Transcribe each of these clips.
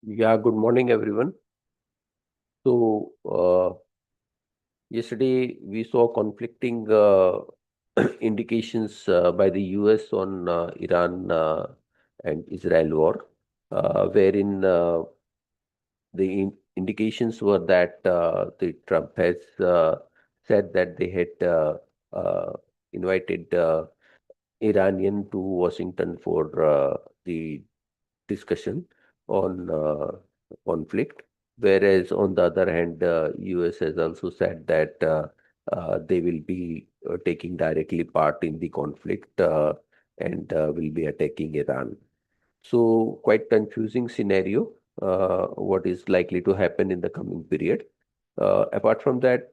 Yeah, good morning, everyone. Yesterday we saw conflicting indications by the US on Iran and Israel war, wherein indications were that the Trump has said that they had uh, invited Iranian to Washington for the discussion on conflict, whereas on the other hand, US has also said that they will be taking directly part in the conflict and will be attacking Iran. So quite confusing scenario. What is likely to happen in the coming period? Apart from that,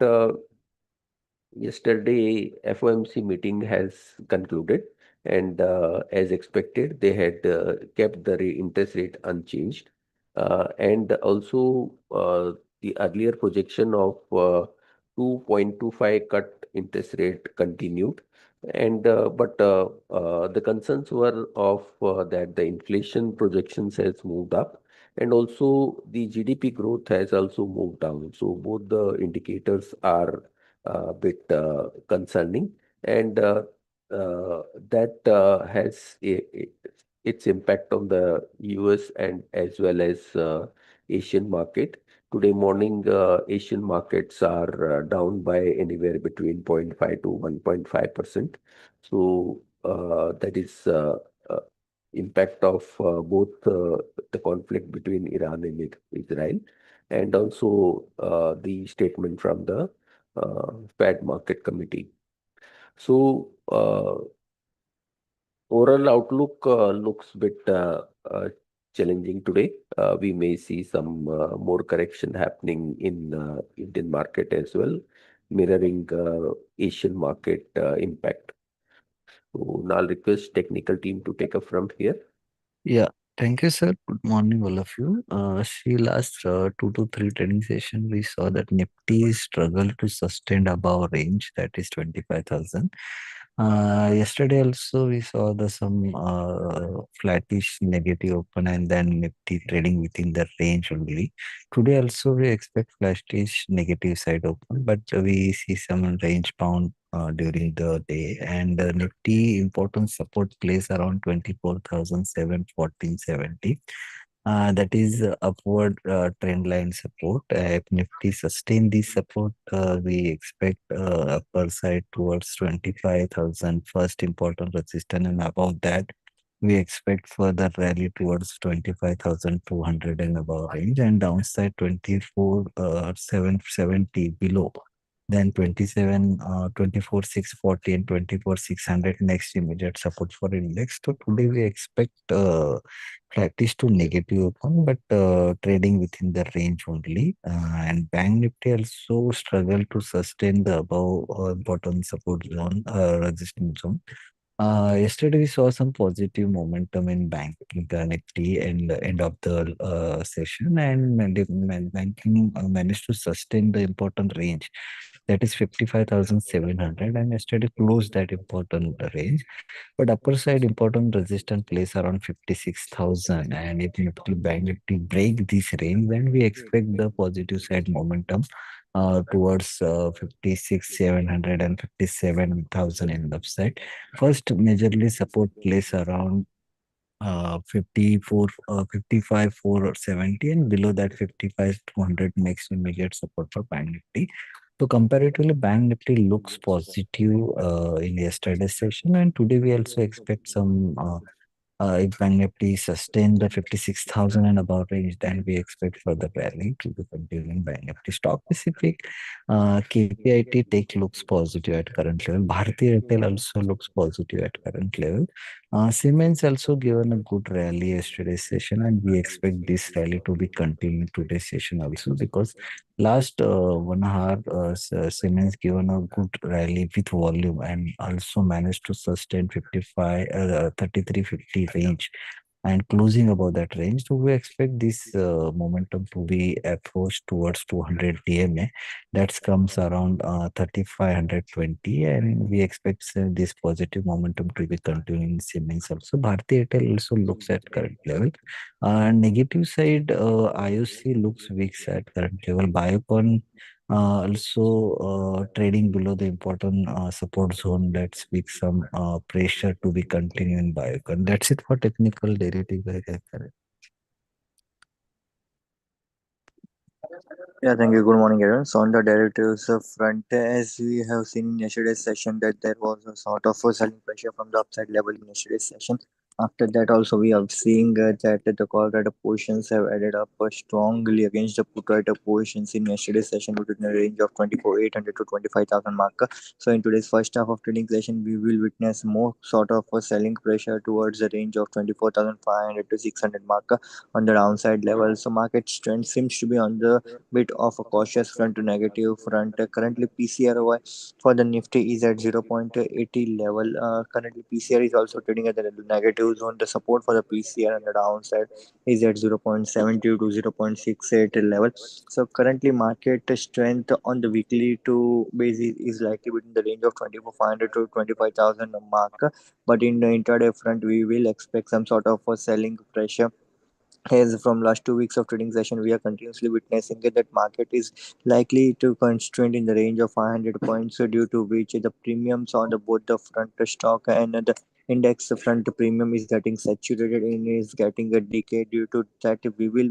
yesterday, FOMC meeting has concluded, and as expected, they had kept the interest rate unchanged, and also the earlier projection of 2.25 cut interest rate continued, and the concerns were of that the inflation projections has moved up. And also the GDP growth has also moved down. So both the indicators are a bit concerning, and that has its impact on the US and as well as Asian market. Today morning, Asian markets are down by anywhere between 0.5 to 1.5%. So that is impact of both the conflict between Iran and Israel, and also the statement from the Fed Market Committee. So overall outlook looks bit challenging today. We may see some more correction happening in Indian market as well, mirroring Asian market impact. So now I'll request technical team to take up from here. Yeah, thank you, sir. Good morning, all of you. See, last 2 to 3 trading session, we saw that Nifty struggled to sustain above range, that is 25,000. Yesterday also, we saw the some flattish negative open and then Nifty trading within the range only. Today also, we expect flattish negative side open, but we see some range bound during the day, and Nifty important support place around 24,714.70. That is upward trend line support. If Nifty sustain this support, we expect upper side towards 25,000 first important resistance, and above that we expect further rally towards 25,200 and above range, and downside 24,770 below. Then 27, 24,640 and 24,600 next immediate support for index. So today we expect flattish to negative open, but trading within the range only. And Bank Nifty also struggle to sustain the above bottom support zone, resistance zone. Yesterday we saw some positive momentum in banking Nifty and the end of the session, and banking managed to sustain the important range, that is 55,700, and yesterday closed that important range. But upper side important resistance place around 56,000, and if Nifty Bank Nifty break this range, then we expect the positive side momentum towards 56,700 and 57,000 in the upside. First majorly support place around 54, 55, 470, and below that 55, 200 next immediate support for Bank Nifty. So comparatively, Bank Nifty looks positive in yesterday's session, and today we also expect some if Bank Nifty sustain the 56,000 and above range, then we expect further rally to be continuing Bank Nifty. Stock specific, KPIT Tech looks positive at current level. Bharti Airtel also looks positive at current level. Siemens also given a good rally yesterday's session, and we expect this rally to be continued today's session also, because last 1 hour Siemens given a good rally with volume and also managed to sustain 55, 3350 range. and closing above that range. So we expect this momentum to be approached towards 200 DMA. That comes around 3520, and we expect this positive momentum to be continuing in Siemens also. Bharti Airtel also looks at current level. Negative side, IOC looks weak at current level. Biocon also trading below the important support zone. That's with some pressure to be continuing Biocon. That's it for technical derivative. Yeah, thank you. Good morning, everyone. So on the derivatives front, as we have seen in yesterday's session, that there was a sort of a selling pressure from the upside level in yesterday's session. After that, also we are seeing that the call writer positions have added up strongly against the put writer positions in yesterday's session within the range of 24,800 to 25,000 mark. So in today's first half of trading session, we will witness more sort of a selling pressure towards the range of 24,500 to 600 mark on the downside level. So market strength seems to be on the bit of a cautious front to negative front. Currently, PCROI for the Nifty is at 0.80 level. Currently, PCR is also trading at the negative zone. The support for the PCR on the downside is at 0.72 to 0.68 level. So currently, market strength on the weekly to basis is likely within the range of 24,500 to 25,000 mark. But in the intraday front, we will expect some sort of a selling pressure as from last 2 weeks of trading session, we are continuously witnessing it that market is likely to constrain in the range of 500 points, due to which the premiums on the both the front stock and the index front premium is getting saturated and is getting a decay. Due to that, we will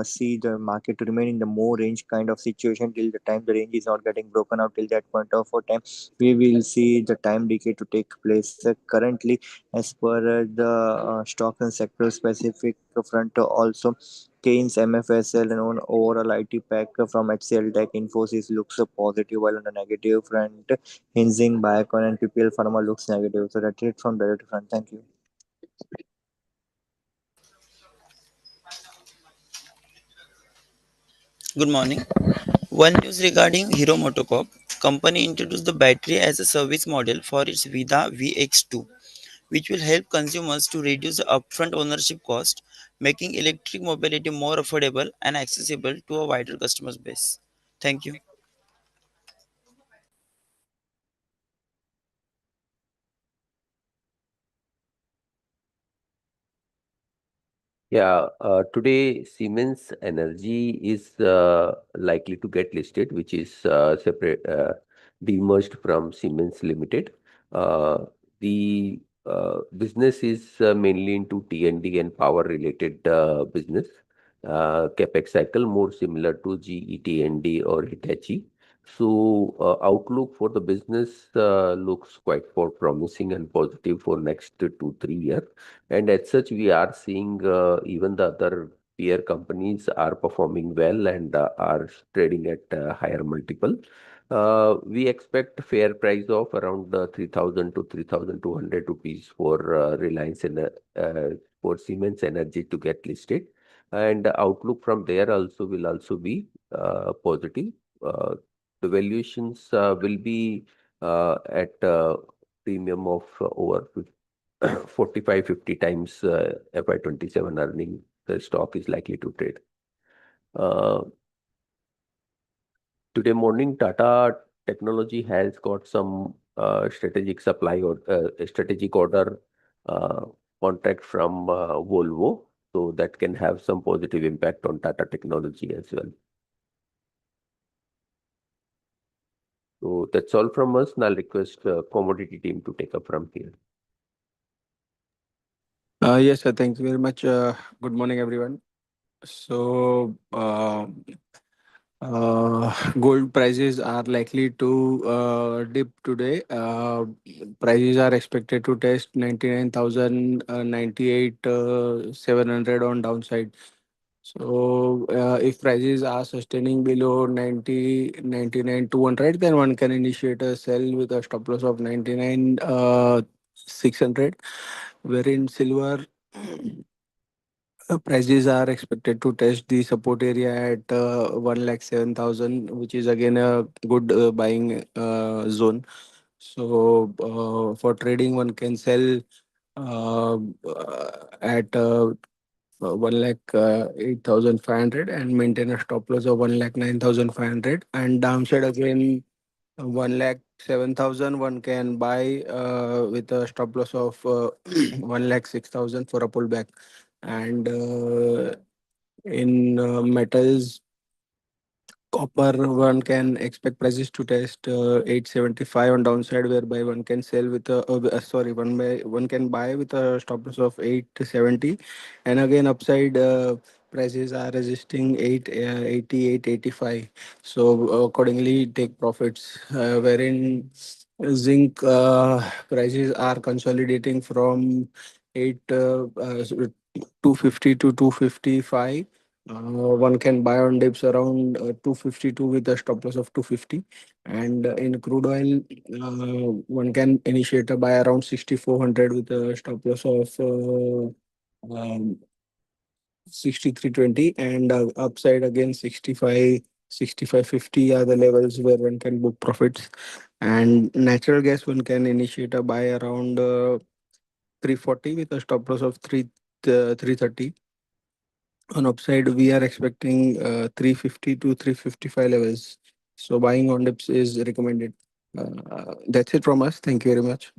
see the market to remain in the more range kind of situation till the time the range is not getting broken out. Till that point of time, we will see the time decay to take place. Currently, as per the stock and sector specific front, also Keynes, MFSL, and on overall IT pack from HCL Tech Infosys looks positive, while on the negative front, Hinging, Biocon, and PPL Pharma looks negative. So that's it from the front. Thank you. Good morning. One news regarding Hero Motocorp. Company introduced the battery as a service model for its Vida VX2, which will help consumers to reduce the upfront ownership cost, making electric mobility more affordable and accessible to a wider customer base. Thank you. Yeah, today Siemens Energy is likely to get listed, which is separate, demerged from Siemens Limited. The business is mainly into T&D and power related business. Capex cycle more similar to GE T&D or Hitachi. So outlook for the business looks quite for promising and positive for next 2-3 years. And as such, we are seeing even the other peer companies are performing well and are trading at higher multiple. We expect fair price of around 3,000 to 3,200 rupees for Reliance and for Siemens Energy to get listed. And the outlook from there also will also be positive. The valuations will be at premium of over 45-50 times FY27 earning. The stock is likely to trade. Today morning, Tata Technology has got some strategic supply or strategic order uh, contract from Volvo. So that can have some positive impact on Tata Technology as well. So that's all from us. Now I'll request commodity team to take up from here. Yes, sir. Thank you very much. Good morning, everyone. So, gold prices are likely to dip today. Prices are expected to test 99,098 700 on downside. So, if prices are sustaining below 99 200, then one can initiate a sell with a stop loss of 99 600, wherein silver prices are expected to test the support area at 1,07,000, which is again a good buying zone. So, for trading, one can sell at 1 lakh 8,500 and maintain a stop loss of 1 lakh 9,500, and downside again 1 lakh 7,000 one can buy with a stop loss of 1 lakh 6,000 for a pullback. And in metals, copper, one can expect prices to test 875 on downside, whereby one can sell with a sorry, one can buy with a stop loss of 870, and again upside prices are resisting 88, 85. So accordingly take profits. Wherein zinc prices are consolidating from 8 250 to 255. One can buy on dips around 252 with a stop loss of 250. And in crude oil, one can initiate a buy around 6400 with a stop loss of 6320, and upside again 65, 6550 are the levels where one can book profits. And natural gas, one can initiate a buy around 340 with a stop loss of 330. On upside, we are expecting 350 to 355 levels. So buying on dips is recommended. That's it from us. Thank you very much.